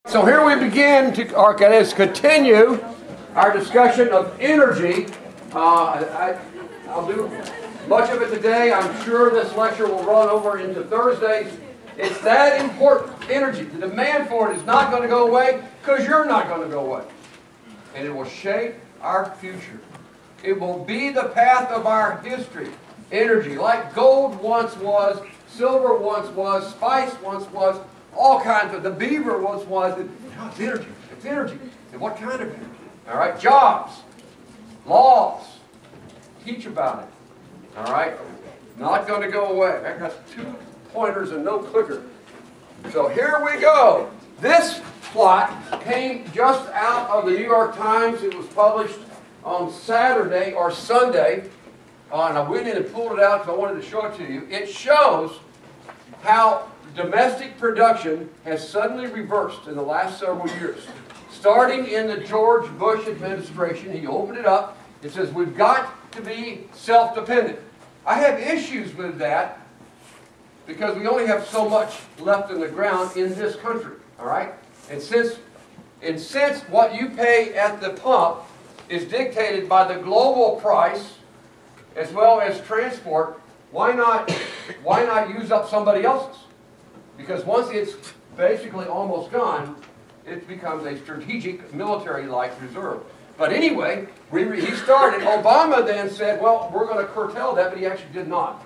So here we begin to continue our discussion of energy. I'll do much of it today. I'm sure this lecture will run over into Thursdays. It's that important. Energy. The demand for it is not going to go away because you're not going to go away. And it will shape our future. It will be the path of our history. Energy, like gold once was, silver once was, spice once was, all kinds of, the beaver once was. It's energy. It's energy. And what kind of energy? All right, jobs, laws, teach about it. All right, not going to go away. I got 2 pointers and no clicker. So here we go. This plot came just out of the New York Times. It was published on Saturday or Sunday. And I went in and pulled it out because I wanted to show it to you. It shows how domestic production has suddenly reversed in the last several years. Starting in the George Bush administration, he opened it up. It says we've got to be self-dependent. I have issues with that because we only have so much left in the ground in this country. All right? And since what you pay at the pump is dictated by the global price as well as transport, why not use up somebody else's? Because once it's basically almost gone, it becomes a strategic military-like reserve. But anyway, he started. Obama then said, well, we're going to curtail that, but he actually did not.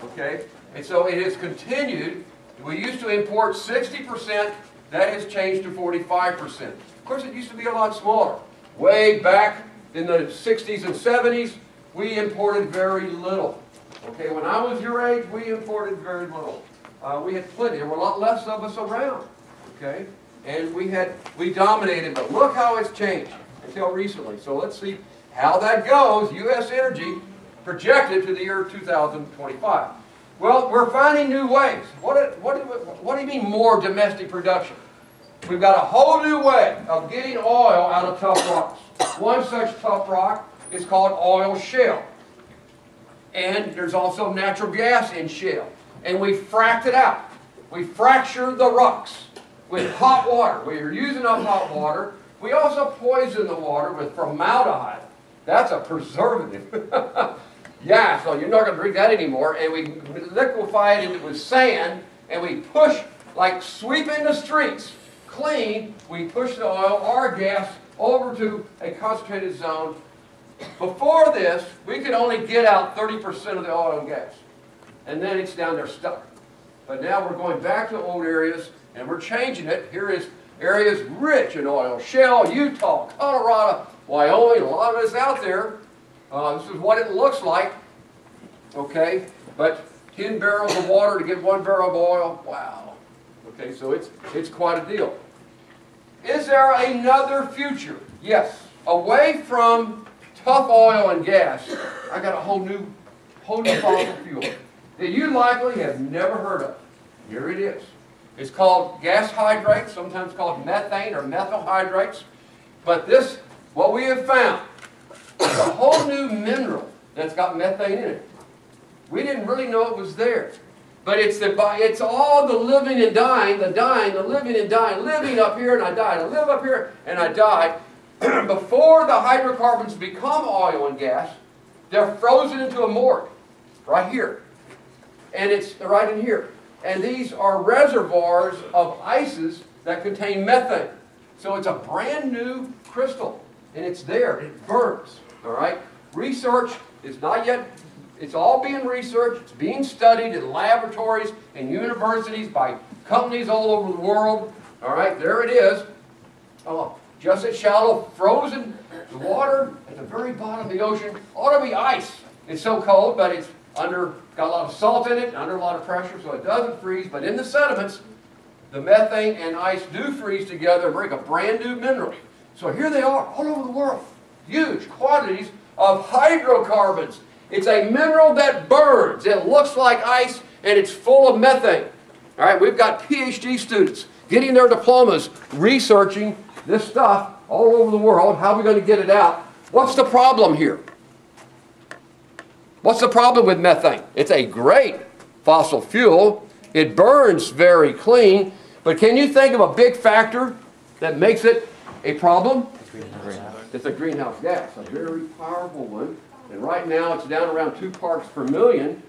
Okay? And so it has continued. We used to import 60%. That has changed to 45%. Of course, it used to be a lot smaller. Way back in the 60s and 70s, we imported very little. Okay, when I was your age, we imported very little. We had plenty. There were a lot less of us around. Okay, and we dominated. But look how it's changed until recently. So let's see how that goes. U.S. energy projected to the year 2025. Well, we're finding new ways. What do you mean more domestic production? We've got a whole new way of getting oil out of tough rocks. One such tough rock is called oil shale. And there's also natural gas in shale. And we fracked it out. We fractured the rocks with hot water. We are using up hot water. We also poison the water with formaldehyde. That's a preservative. Yeah, so you're not going to drink that anymore. And we liquefy it with sand, and we push, like sweeping the streets clean, we push the oil or gas over to a concentrated zone. Before this, we could only get out 30% of the oil and gas. And then it's down there stuck. But now we're going back to old areas, and we're changing it. Here is areas rich in oil. Shale, Utah, Colorado, Wyoming, a lot of it's out there. This is what it looks like. Okay, but 10 barrels of water to get 1 barrel of oil. Wow. Okay, so it's quite a deal. Is there another future? Yes. Away from tough oil and gas, I got a whole new fossil fuel that you likely have never heard of. Here it is. It's called gas hydrates, sometimes called methane or methyl hydrates. But this, what we have found, is a whole new mineral that's got methane in it. We didn't really know it was there. But it's all the living and dying, the living and dying, living up here and I died, I live up here and I died. Before the hydrocarbons become oil and gas, they're frozen into a morgue, right here. And it's right in here. And these are reservoirs of ices that contain methane. So it's a brand new crystal, and it's there, it burns, all right? Research is not yet, it's all being researched, it's being studied in laboratories and universities by companies all over the world, all right? There it is. Oh, just as shallow, frozen water at the very bottom of the ocean. Ought to be ice. It's so cold, but it's got a lot of salt in it, under a lot of pressure, so it doesn't freeze. But in the sediments, the methane and ice do freeze together and make a brand new mineral. So here they are, all over the world. Huge quantities of hydrocarbons. It's a mineral that burns. It looks like ice, and it's full of methane. All right, we've got PhD students getting their diplomas researching this stuff all over the world. How are we going to get it out? What's the problem here? What's the problem with methane? It's a great fossil fuel. It burns very clean. But can you think of a big factor that makes it a problem? It's a greenhouse gas, a very powerful one. And right now it's down around 2 parts per million.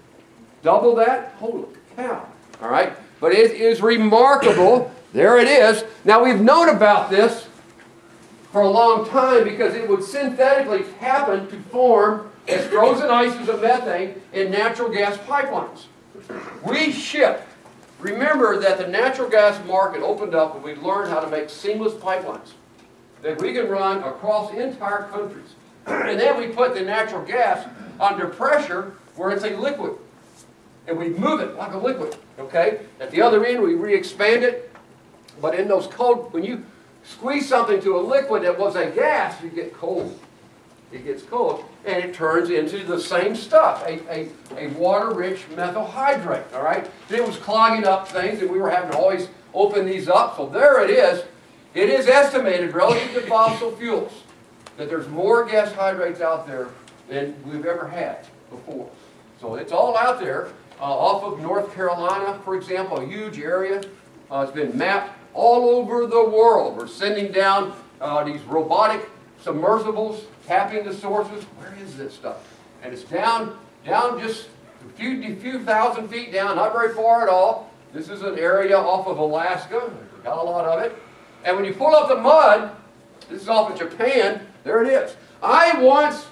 Double that? Holy cow. All right? But it is remarkable. There it is. Now we've known about this for a long time because it would synthetically happen to form as frozen ices of methane in natural gas pipelines. We ship. Remember that the natural gas market opened up when we learned how to make seamless pipelines that we can run across entire countries. And then we put the natural gas under pressure where it's a liquid. And we move it like a liquid, okay? At the other end, we re-expand it. But in those cold, when you squeeze something to a liquid that was a gas, you get cold. It gets cold, and it turns into the same stuff, a water-rich methyl hydrate, all right? It was clogging up things, and we were having to always open these up. So there it is. It is estimated, relative to fossil fuels, that there's more gas hydrates out there than we've ever had before. So it's all out there. Off of North Carolina, for example, a huge area. It's been mapped all over the world. We're sending down these robotic submersibles, tapping the sources. Where is this stuff? And it's down just a few thousand feet down, not very far at all. This is an area off of Alaska. We've got a lot of it. And when you pull up the mud, this is off of Japan, there it is. I once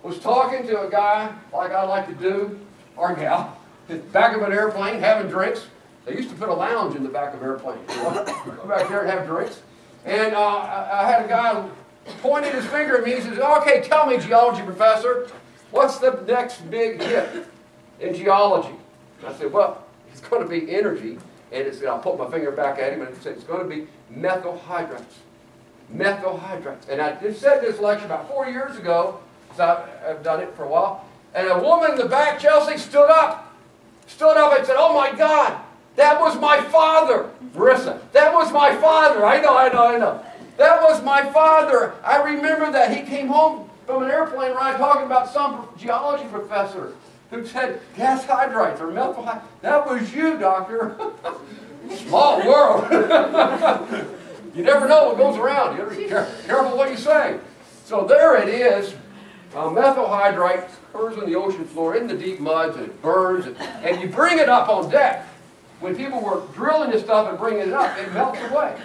was talking to a guy, like I like to do, or gal, in the back of an airplane having drinks. They used to put a lounge in the back of airplanes. Go back there and have drinks. And I had a guy pointed his finger at me. He says, okay, tell me, geology professor, what's the next big hit in geology? And I said, well, it's going to be energy. And I'll put my finger back at him and said, it's going to be methyl hydrates. Methyl hydrates. And I just said this lecture about 4 years ago, so I've done it for a while. And a woman in the back, Chelsea, stood up and said, oh my God, that was my father. Marissa, that was my father. I know. That was my father. I remember that. He came home from an airplane ride talking about some geology professor who said gas hydrates or methyl hydrates. That was you, doctor. Small world. You never know what goes around. You got to be careful what you say. So there it is. Methyl hydrate occurs in the ocean floor, in the deep muds, and it burns. And you bring it up on deck. When people were drilling this stuff and bringing it up, it melts away.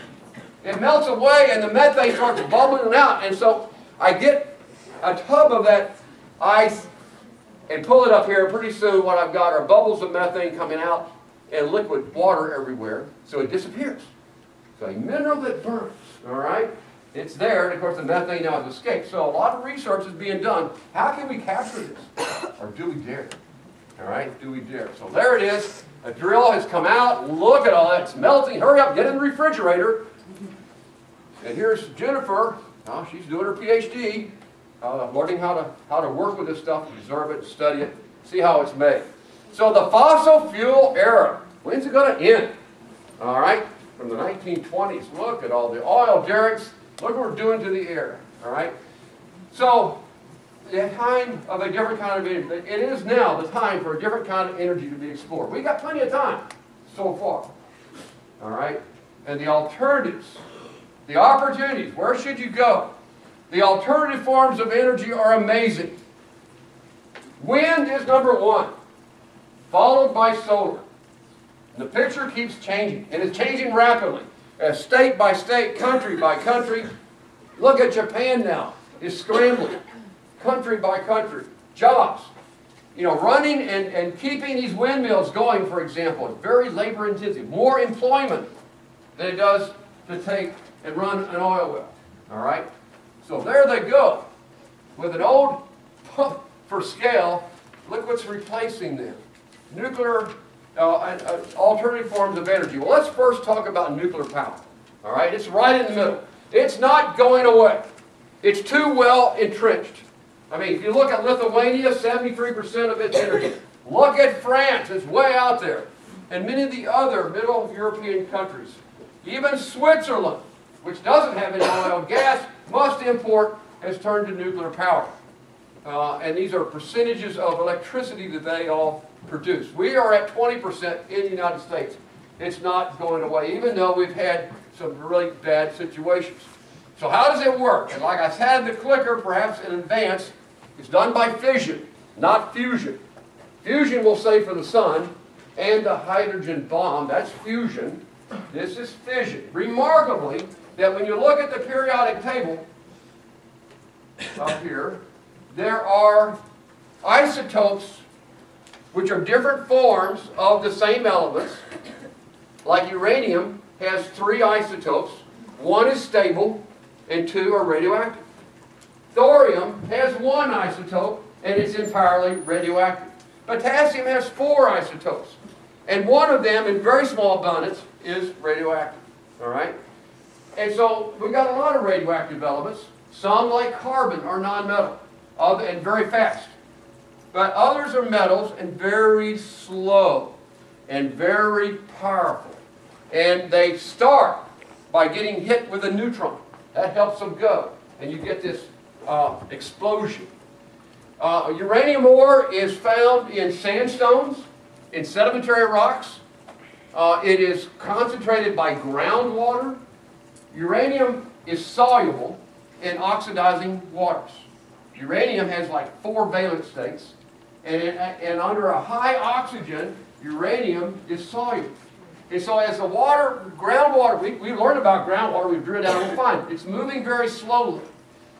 It melts away, and the methane starts bubbling out. And so I get a tub of that ice and pull it up here. Pretty soon what I've got are bubbles of methane coming out and liquid water everywhere. So it disappears. So a mineral that burns, all right? It's there, and of course the methane now has escaped. So a lot of research is being done. How can we capture this? Or do we dare? All right, do we dare? So there it is. A drill has come out. Look at all that. It's melting. Hurry up, get in the refrigerator. And here's Jennifer. Oh, she's doing her PhD, learning how to work with this stuff, observe it, study it, see how it's made. So the fossil fuel era, when's it going to end? All right, from the 1920s. Look at all the oil derricks. Look what we're doing to the air. All right. So the time of a different kind of energy. It is now the time for a different kind of energy to be explored. We've got plenty of time so far. All right. And the alternatives, the opportunities, where should you go? The alternative forms of energy are amazing. Wind is number one, followed by solar. And the picture keeps changing, and it's changing rapidly. State by state, country by country. Look at Japan now. It's scrambling. Country by country. Jobs. You know, running and keeping these windmills going, for example, is very labor intensive. More employment than it does to take and run an oil well. All right? So there they go. With an old pump for scale, look what's replacing them. Nuclear alternative forms of energy. Well, let's first talk about nuclear power. All right? It's right in the middle. It's not going away. It's too well entrenched. I mean, if you look at Lithuania, 73% of its energy. Look at France. It's way out there. And many of the other Middle European countries. Even Switzerland, which doesn't have any oil and gas, must import, has turned to nuclear power. And these are percentages of electricity that they all produce. We are at 20% in the United States. It's not going away, even though we've had some really bad situations. So how does it work? And like I had the clicker perhaps in advance, it's done by fission, not fusion. Fusion we'll say for the sun and the hydrogen bomb, that's fusion. This is fission. Remarkably, that when you look at the periodic table up here, there are isotopes which are different forms of the same elements. Like uranium has 3 isotopes. 1 is stable and 2 are radioactive. Thorium has 1 isotope and it's entirely radioactive. Potassium has 4 isotopes. And 1 of them, in very small abundance, is radioactive. All right? And so we've got a lot of radioactive elements. Some, like carbon, are non-metal and very fast. But others are metals and very slow and very powerful. And they start by getting hit with a neutron. That helps them go. And you get this explosion. Uranium ore is found in sandstones, in sedimentary rocks. It is concentrated by groundwater. Uranium is soluble in oxidizing waters. Uranium has like 4 valence states, and under a high oxygen, uranium is soluble. And so as the water, groundwater, we learned about groundwater, we've drilled down, we'll find it's moving very slowly.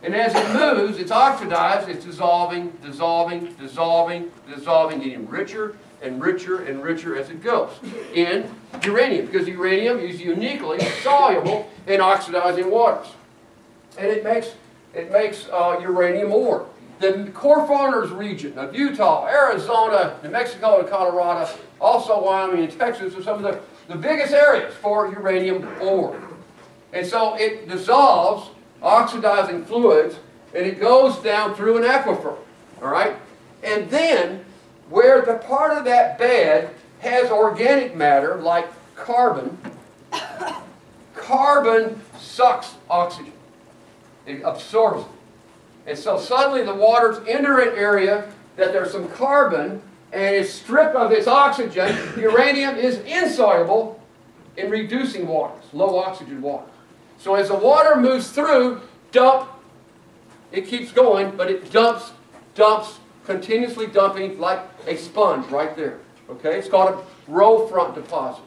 And as it moves, it's oxidized, it's dissolving, dissolving, dissolving, dissolving, getting richer and richer and richer as it goes in uranium, because uranium is uniquely soluble in oxidizing waters. And it makes uranium ore. The core fauners region of Utah, Arizona, New Mexico, and Colorado, also Wyoming and Texas are some of the biggest areas for uranium ore. And so it dissolves oxidizing fluids, and it goes down through an aquifer. All right? And then, where the part of that bed has organic matter, like carbon, carbon sucks oxygen. It absorbs it. And so suddenly the waters enter an area that there's some carbon and is stripped of its oxygen. Uranium is insoluble in reducing waters, low oxygen waters. So as the water moves through, it keeps going, but it dumps, continuously dumping like a sponge right there. Okay? It's called a row front deposit.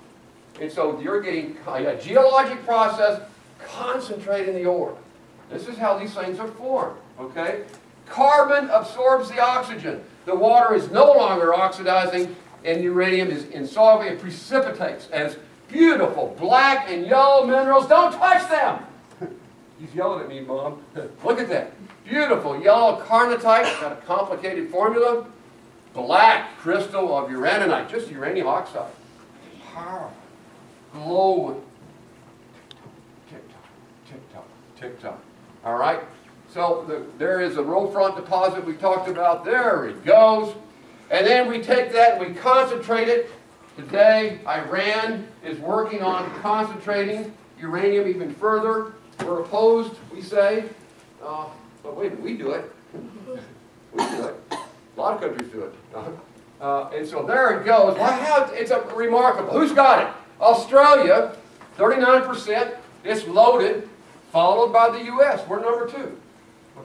And so you're getting a geologic process concentrating the ore. This is how these things are formed. Okay? Carbon absorbs the oxygen. The water is no longer oxidizing, and uranium is insoluble. It precipitates as beautiful black and yellow minerals. Don't touch them! He's yelling at me, Mom. Look at that. Beautiful yellow carnotite. Got a complicated formula. Black crystal of uraninite. Just uranium oxide. Powerful. Glowing. Tick-tock, tick-tock, tick-tock. All right? So there is a row front deposit we talked about. There it goes. And then we take that and we concentrate it. Today, Iran is working on concentrating uranium even further. We're opposed, we say. But wait, we do it. We do it. A lot of countries do it. And so there it goes. It's a remarkable. Who's got it? Australia, 39%. It's loaded, followed by the U.S. We're number 2.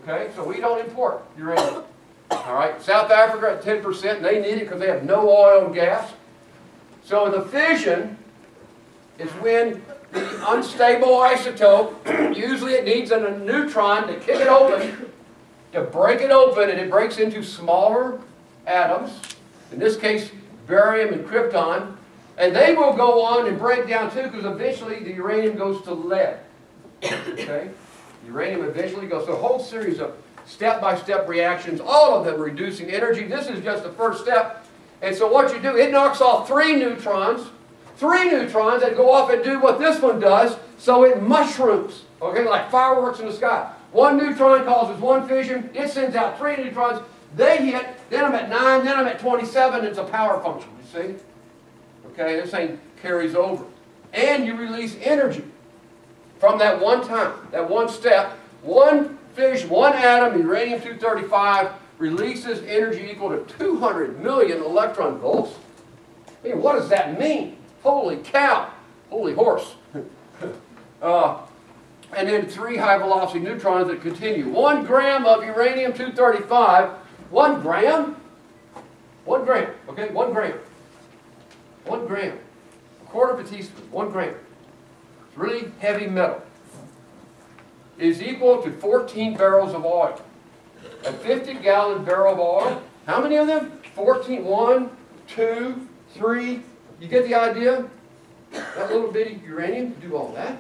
Okay, so we don't import uranium. All right, South Africa at 10%. They need it because they have no oil and gas. So the fission is when the unstable isotope, usually it needs a neutron to kick it open, to break it open, and it breaks into smaller atoms, in this case barium and krypton, and they will go on and break down too, because eventually the uranium goes to lead. Okay? Uranium eventually goes, so a whole series of step-by-step reactions, all of them reducing energy. This is just the first step. And so what you do, it knocks off 3 neutrons that go off and do what this one does, so it mushrooms, okay, like fireworks in the sky. 1 neutron causes 1 fission, it sends out 3 neutrons, they hit, then I'm at 9, then I'm at 27, it's a power function, you see? Okay, this thing carries over. And you release energy from that one time, that one step. 1 fission, 1 atom, uranium-235, releases energy equal to 200 million electron volts. I mean, what does that mean? Holy cow! Holy horse! And then 3 high-velocity neutrons that continue. 1 gram of uranium-235, 1 gram, 1 gram, okay, 1 gram, 1 gram, a quarter of a teaspoon, 1 gram. It's really heavy metal. Is equal to 14 barrels of oil. A 50-gallon barrel of oil, how many of them? 14, 1, 2, 3, you get the idea? That little bitty uranium can do all that?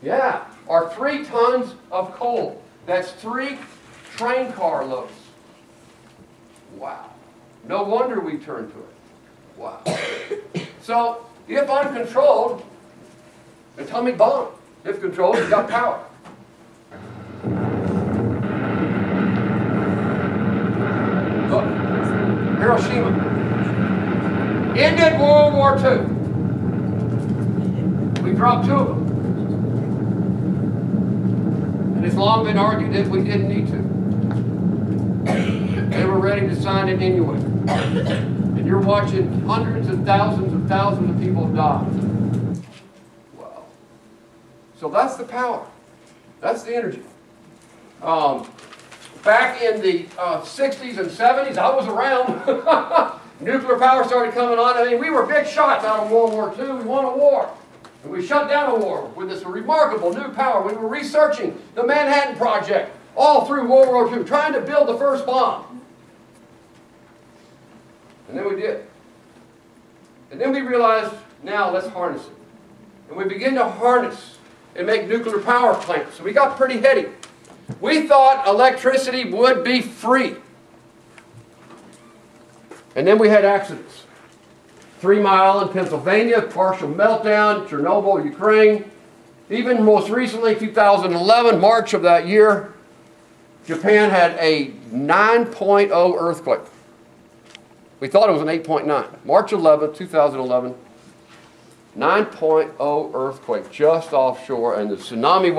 Yeah, or 3 tons of coal. That's 3 train car loads. Wow. No wonder we turn to it. Wow. So, if uncontrolled, atomic bomb. If controlled, you've got power. Look, Hiroshima. Ended World War II. We dropped 2 of them. And it's long been argued that we didn't need to. They were ready to sign it anyway. And you're watching hundreds of thousands of people die. Wow. So that's the power. That's the energy. Back in the 60s and 70s, I was around. Nuclear power started coming on. I mean, we were big shots out of World War II. We won a war. And we shut down a war with this remarkable new power. We were researching the Manhattan Project all through World War II, trying to build the first bomb. And then we did. And then we realized, now let's harness it. And we began to harness and make nuclear power plants. So we got pretty heady. We thought electricity would be free. And then we had accidents. 3 Mile in Pennsylvania, partial meltdown, Chernobyl, Ukraine. Even most recently, 2011, March of that year, Japan had a 9.0 earthquake. We thought it was an 8.9. March 11, 2011, 9.0 earthquake just offshore, and the tsunami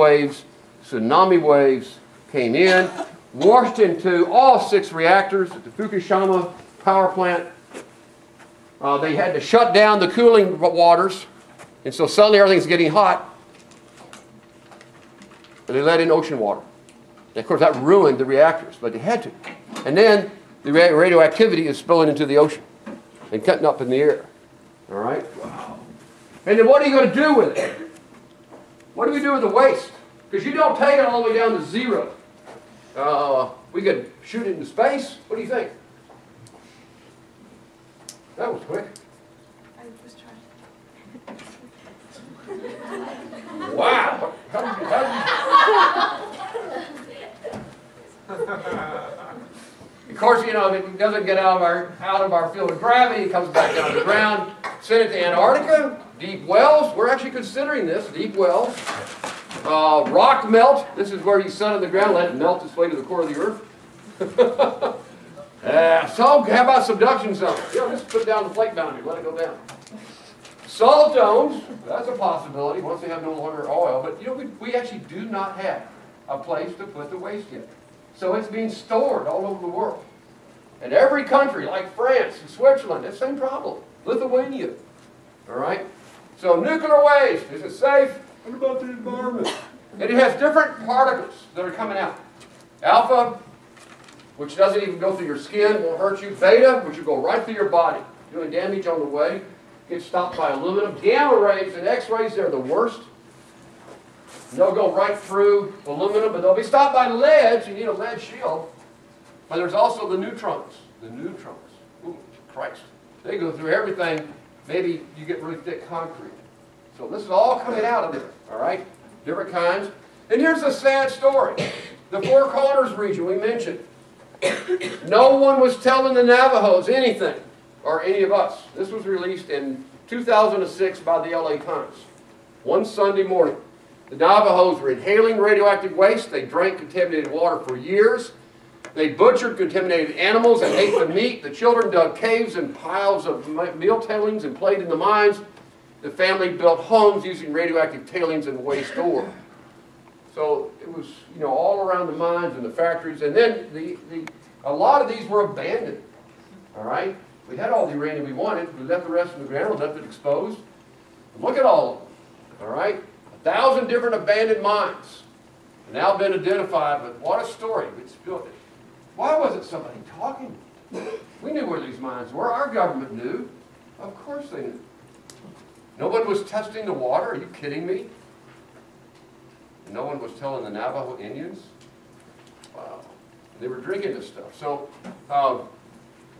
waves came in, washed into all 6 reactors at the Fukushima power plant. They had to shut down the cooling waters, and so suddenly everything's getting hot, and they let in ocean water. And of course, that ruined the reactors, but they had to. And then the radioactivity is spilling into the ocean and cutting up in the air. All right? Wow. And then what are you going to do with it? What do we do with the waste? Because you don't take it all the way down to 0. We could shoot it into space. What do you think? That was quick. I was trying. Wow. Of course, you know, it doesn't get out of our field of gravity. It comes back down to the ground. Send it to Antarctica. Deep wells. We're actually considering this. Deep wells. Rock melt. This is where you set in the ground. Let it melt its way to the core of the earth. So, how about subduction zones? Yeah, just put down the plate boundary, let it go down. Salt domes, that's a possibility once they have no longer oil. But you know, we actually do not have a place to put the waste yet. So it's being stored all over the world. And every country, like France and Switzerland, it's the same problem. Lithuania. All right? So nuclear waste, is it safe? What about the environment? And it has different particles that are coming out. Alpha, which doesn't even go through your skin, won't hurt you. Beta, which will go right through your body, doing damage on the way. Gets stopped by aluminum. Gamma rays and X-rays, they're the worst. They'll go right through aluminum, but they'll be stopped by lead, so you need a lead shield. But there's also the neutrons. The neutrons. Ooh, Christ. They go through everything. Maybe you get really thick concrete. So this is all coming out of there, all right? Different kinds. And here's a sad story. The Four Corners region we mentioned. No one was telling the Navajos anything, or any of us. This was released in 2006 by the LA Times. One Sunday morning. The Navajos were inhaling radioactive waste. They drank contaminated water for years. They butchered contaminated animals and ate the meat. The children dug caves and piles of meal tailings and played in the mines. The family built homes using radioactive tailings and waste ore. So it was, you know, all around the mines and the factories. And then a lot of these were abandoned. All right? We had all the uranium we wanted. We left the rest in the ground, left it exposed. Look at all of them. All right? 1,000 different abandoned mines have now been identified, but what a story. Why wasn't somebody talking? We knew where these mines were. Our government knew. Of course they knew. No one was testing the water. Are you kidding me? No one was telling the Navajo Indians. Wow. They were drinking this stuff. So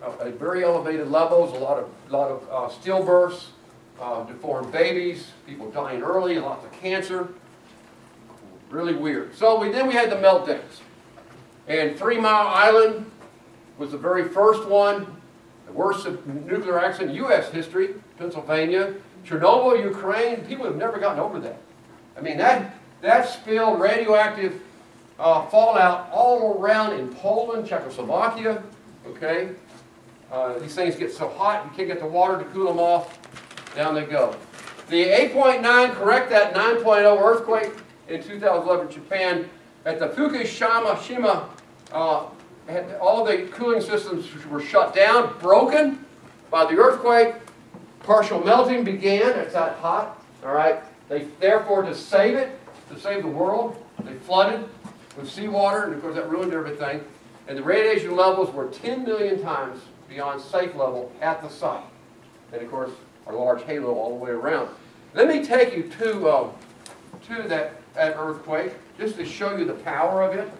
at very elevated levels, a lot of stillbirths, deformed babies, people dying early, lots of cancer. Really weird. So then we had the meltdowns. And 3 Mile Island was the very first one, the worst nuclear accident in U.S. history, Pennsylvania. Chernobyl, Ukraine, people have never gotten over that. I mean, that spilled radioactive fallout all around in Poland, Czechoslovakia, okay? These things get so hot, you can't get the water to cool them off. Down they go. The 8.9, correct that 9.0 earthquake in 2011 Japan. At the Fukushima, all the cooling systems were shut down, broken by the earthquake. Partial melting began. It's that hot. All right. They therefore, to save it, to save the world, they flooded with seawater, and of course that ruined everything. And the radiation levels were 10 million times beyond safe level at the site. And of course, a large halo all the way around. Let me take you to that earthquake, just to show you the power of it,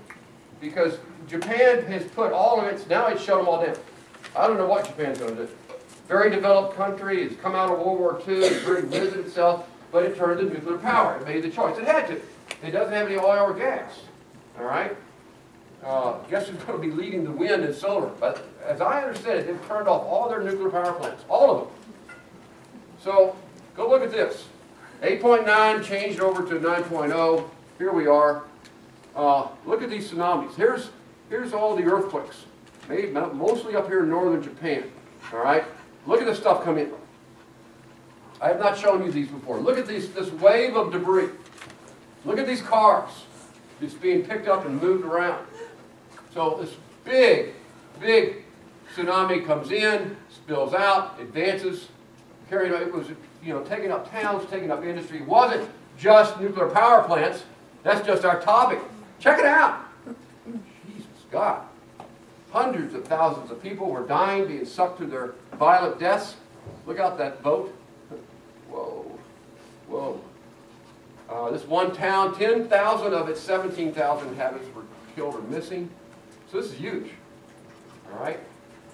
because Japan has put all of its, now it's shut them all down. I don't know what Japan's going to do. Very developed country, it's come out of World War II, it's reinvented itself, but it turned to nuclear power. It made the choice. It had to. It doesn't have any oil or gas. All right? Guess who's going to be leading the wind and solar? But as I understand it, they've turned off all their nuclear power plants. All of them. So, go look at this. 8.9 changed over to 9.0. Here we are. Look at these tsunamis. Here's all the earthquakes. Mostly up here in northern Japan. All right? Look at the stuff coming in. I have not shown you these before. Look at this wave of debris. Look at these cars. It's being picked up and moved around. So this big tsunami comes in, spills out, advances, carrying. It was, taking up towns, taking up industry. It wasn't just nuclear power plants. That's just our topic. Check it out. Jesus God. Hundreds of thousands of people were dying, being sucked to their violent deaths. Look out that boat. Whoa. Whoa. This one town, 10,000 of its 17,000 inhabitants were killed or missing. So this is huge. All right?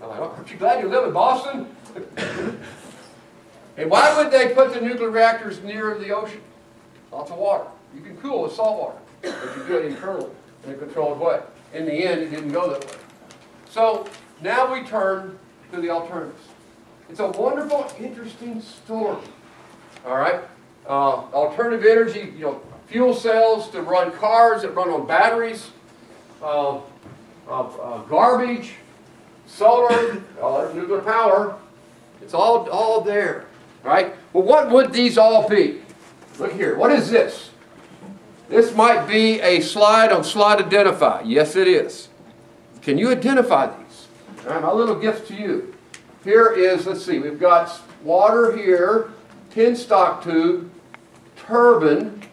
Aren't you glad you live in Boston? And why would they put the nuclear reactors near the ocean? Lots of water. You can cool with salt water, but you do it internally in a controlled way. In the end, it didn't go that way. So now we turn to the alternatives. It's a wonderful, interesting story. All right? Alternative energy, fuel cells to run cars that run on batteries, garbage, solar, nuclear power. It's all there. All right? Well, what would these all be? Look here. What is this? This might be a slide on slide identify. Yes, it is. Can you identify these? All right, my little gift to you. Here is, let's see, we've got water here, tin stock tube, turbine,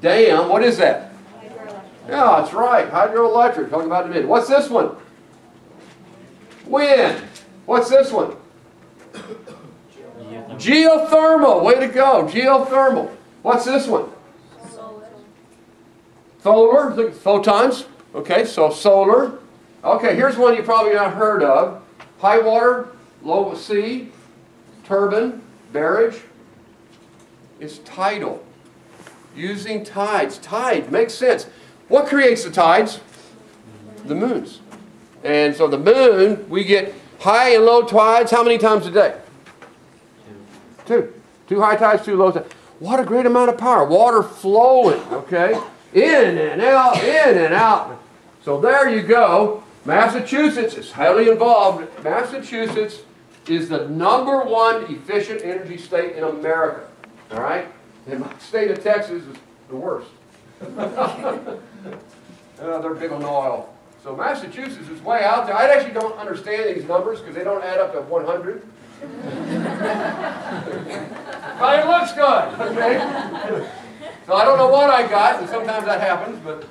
dam. What is that? Hydroelectric. Yeah, that's right. Hydroelectric. Talking about it in a minute. What's this one? Wind. What's this one? Geothermal. Way to go. Geothermal. What's this one? Solar. Look, photons. Okay, so solar. Okay, here's one you probably not heard of. High water, low sea, turbine, barrage. It's tidal. Using tides. Tide makes sense. What creates the tides? The moons. And so the moon, we get high and low tides how many times a day? Two. Two high tides, two low tides. What a great amount of power. Water flowing, okay? In and out, in and out. So there you go. Massachusetts is highly involved. Massachusetts is the #1 efficient energy state in America. All right? And my state of Texas is the worst. They're big on oil. So Massachusetts is way out there. I actually don't understand these numbers because they don't add up to 100. But it looks good, okay? So I don't know what I got, and sometimes that happens, but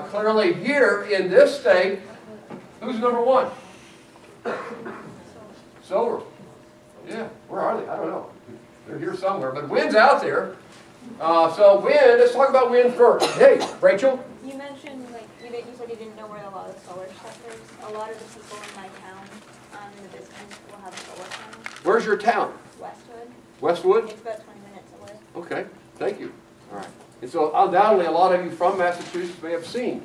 clearly here in this state, who's number one? Solar. Yeah, where are they? I don't know. They're here somewhere, but wind's out there. So wind, let's talk about wind first. Hey, Rachel? You mentioned, you said you didn't know where a lot of the solar stuff is. A lot of the people in my town, in the business, will have solar panels. Where's your town? Westwood. Westwood? It's about 20 minutes away. Okay, thank you. All right. And so undoubtedly a lot of you from Massachusetts may have seen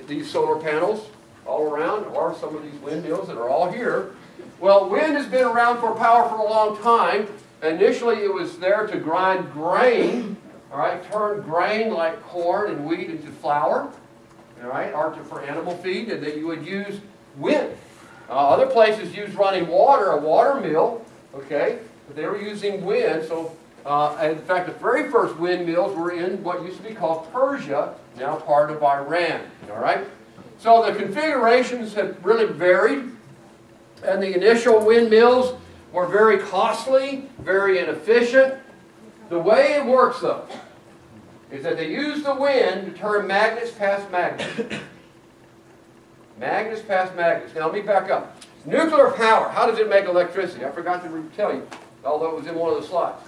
these solar panels all around, or some of these windmills that are all here. Well, wind has been around for power for a long time. Initially it was there to grind grain, all right, turn grain like corn and wheat into flour, all right, or for animal feed, and then you would use wind. Other places use running water, a water mill, okay, but they were using wind. So in fact, the very first windmills were in what used to be called Persia, now part of Iran, all right? So the configurations have really varied, and the initial windmills were very costly, very inefficient. The way it works, though, is that they use the wind to turn magnets past magnets. Magnets past magnets. Now, let me back up. Nuclear power, how does it make electricity? I forgot to tell you, although it was in one of the slides.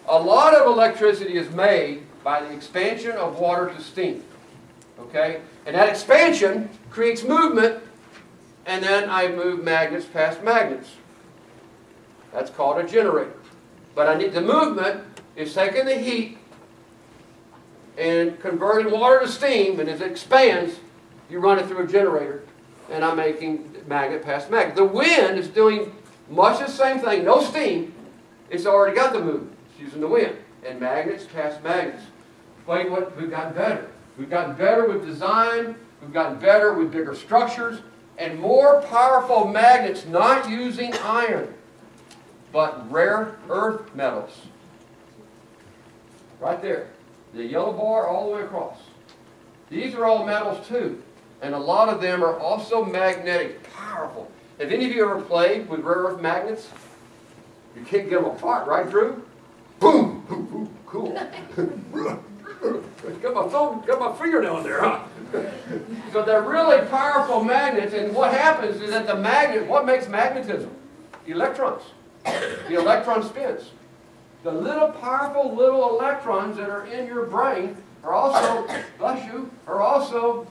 A lot of electricity is made by the expansion of water to steam. Okay? And that expansion creates movement, and then I move magnets past magnets. That's called a generator. But the movement is taking the heat and converting water to steam, and as it expands, you run it through a generator, and I'm making magnet past magnet. The wind is doing much the same thing. No steam. It's already got the movement. It's using the wind. And magnets past magnets. But what we've gotten better. We've gotten better with design. We've gotten better with bigger structures. And more powerful magnets, not using iron, but rare earth metals. Right there. The yellow bar all the way across. These are all metals too. And a lot of them are also magnetic, powerful. Have any of you ever played with rare earth magnets? You can't get them apart, right, Drew? Boom! Boom, boom, cool. Got my fingernail in there, huh? So they're really powerful magnets, and what happens is that the magnet, what makes magnetism? Electrons. The electron spins. The little powerful little electrons that are in your brain are also, bless you, are also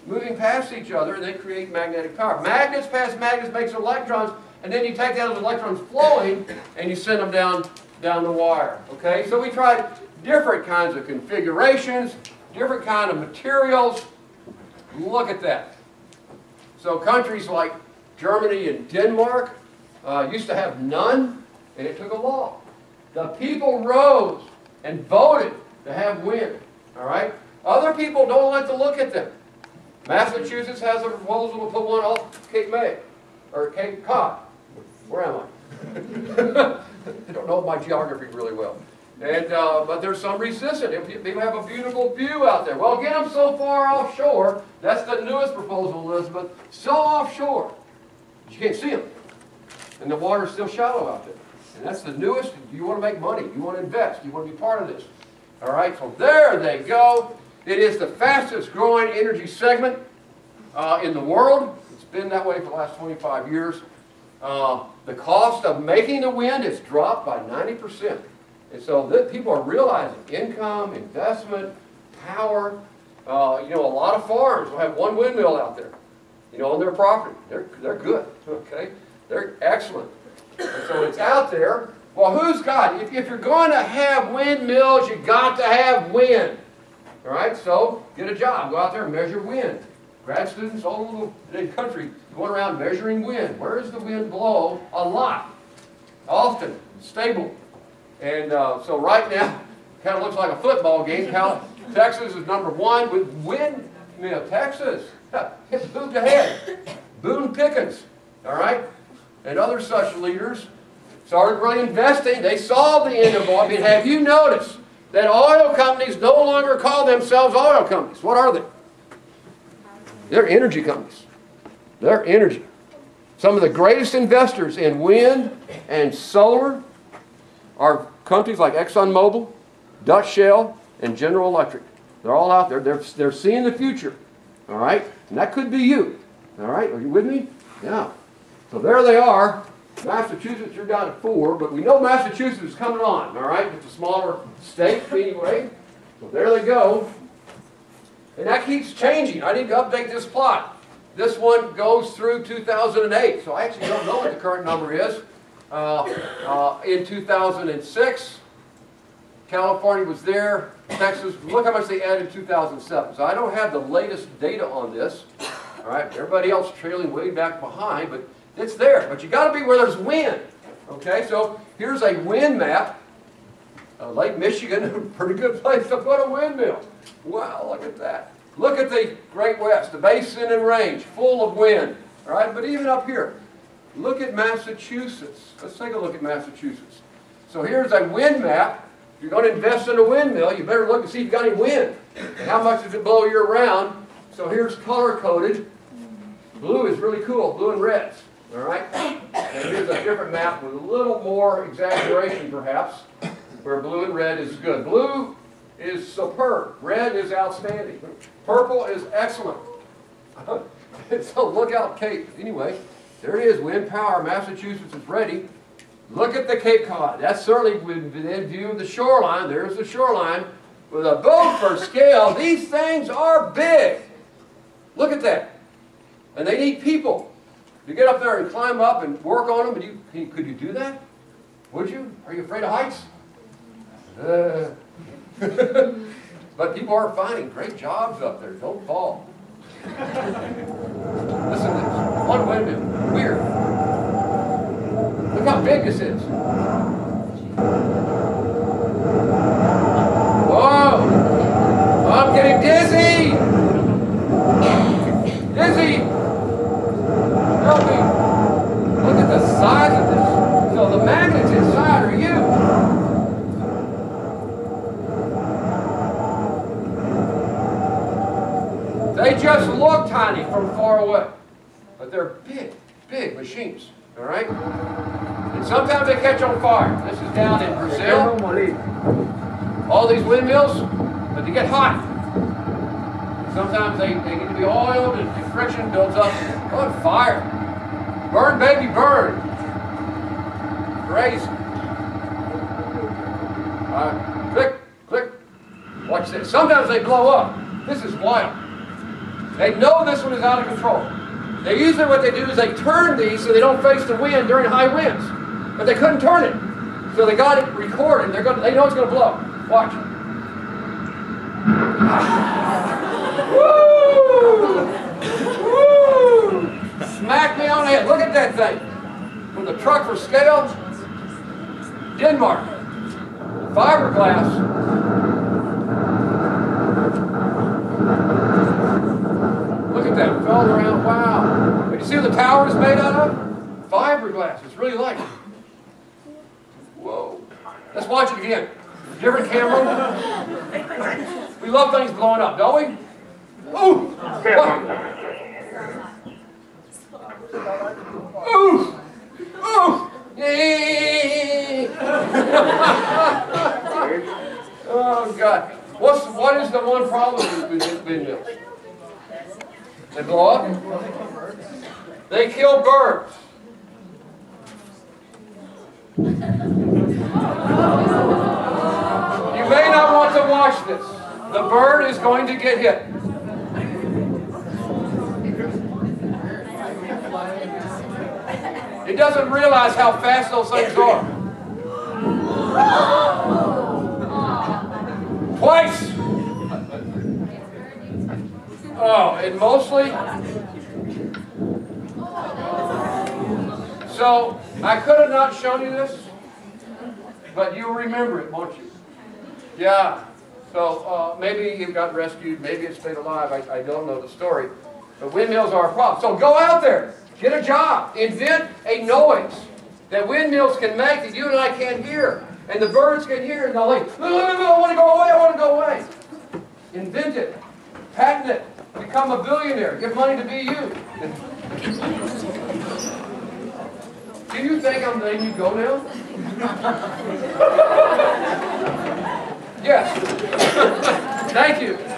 moving past each other, and they create magnetic power. Magnets past magnets makes electrons, and then you take those electrons flowing, and you send them down the wire. Okay, so we tried different kinds of configurations, different kind of materials. Look at that. So countries like Germany and Denmark used to have none, and it took a law. The people rose and voted to have wind. All right. Other people don't like to look at them. Massachusetts has a proposal to put one off Cape May or Cape Cod. Where am I? I don't know my geography really well. And, but there's some resistance. People have a beautiful view out there. Well, get them so far offshore. That's the newest proposal, Elizabeth. So offshore, you can't see them. And the water's still shallow out there. And that's the newest. You want to make money. You want to invest. You want to be part of this. All right, so there they go. It is the fastest growing energy segment in the world. It's been that way for the last 25 years. The cost of making the wind has dropped by 90%. And so people are realizing income, investment, power. You know, a lot of farms will have one windmill out there, you know, on their property. They're good, okay? They're excellent. And so it's out there. Well, who's got it? If you're going to have windmills, you got to have wind. All right, so get a job. Go out there and measure wind. Grad students all over the country going around measuring wind. Where does the wind blow? A lot. Often. Stable. And so right now, kind of looks like a football game. Texas is #1 with windmill. Texas. It's moved ahead. Boone Pickens. All right? And other such leaders started really investing. They saw the end of oil. I mean, have you noticed that oil companies no longer call themselves oil companies? What are they? They're energy companies. They're energy. Some of the greatest investors in wind and solar are companies like ExxonMobil, Dutch Shell, and General Electric. They're all out there. They're seeing the future. All right? And that could be you. All right? Are you with me? Yeah. So there they are. Massachusetts, you're down to 4, but we know Massachusetts is coming on. All right? It's a smaller state anyway. So there they go. And that keeps changing. I need to update this plot. This one goes through 2008. So I actually don't know what the current number is. In 2006, California was there. Texas, look how much they added in 2007. So I don't have the latest data on this. All right, everybody else trailing way back behind, but it's there. But you got to be where there's wind. Okay, so here's a wind map. Lake Michigan, a pretty good place to put a windmill. Wow, look at that. Look at the Great West, the basin and range, full of wind. All right, but even up here, look at Massachusetts. Let's take a look at Massachusetts. So here's a wind map. If you're going to invest in a windmill, you better look and see if you've got any wind. And how much does it blow year-round? So here's color-coded. Blue is really cool, blue and reds. All right? And here's a different map with a little more exaggeration, perhaps, where blue and red is good. Blue is superb. Red is outstanding. Purple is excellent. So look out, Cape. Anyway, there it is, wind power. Massachusetts is ready. Look at the Cape Cod. That's certainly within view of the shoreline. There's the shoreline. With a boat for scale, these things are big. Look at that. And they need people to get up there and climb up and work on them. And could you do that? Would you? Are you afraid of heights? But people are finding great jobs up there. Don't fall. Listen to this. One windmill. Weird. Look how big this is. Whoa! I'm getting dizzy! Dizzy! Help me! Look at the size of this. So the magnets inside are you. They just look tiny from far away. But they're big, big machines. All right? And sometimes they catch on fire. This is down in Brazil. All these windmills, but they get hot. Sometimes they need to be oiled and the friction builds up. On fire. Burn, baby, burn. Crazy. Click, click. Watch this. Sometimes they blow up. This is wild. They know this one is out of control. They usually what they do is they turn these so they don't face the wind during high winds. But they couldn't turn it. So they got it recorded. They know it's going to blow. Watch. Woo! Woo! Smack me on the head. Look at that thing. From the truck for scale. Denmark. Fiberglass. Look at that. Fell around. Wow. But you see what the tower is made out of? Fiberglass. It's really light. Whoa. Let's watch it again. Different camera. We love things blowing up, don't we? Ooh! Ooh! Ooh! Oh, God. What is the one problem with windmills? They blow up? They kill birds. You may not want to watch this. The bird is going to get hit. It doesn't realize how fast those things are. Twice. Oh, and mostly. So, I could have not shown you this, but you'll remember it, won't you? Yeah. So, maybe you got rescued, maybe it stayed alive, I don't know the story. But windmills are a problem. So go out there, get a job, invent a noise that windmills can make that you and I can't hear. And the birds can hear, and they'll like, no, I want to go away, I want to go away. Invent it, patent it, become a billionaire, give money to be you. Do you think I'm letting you go now? Yes. Thank you.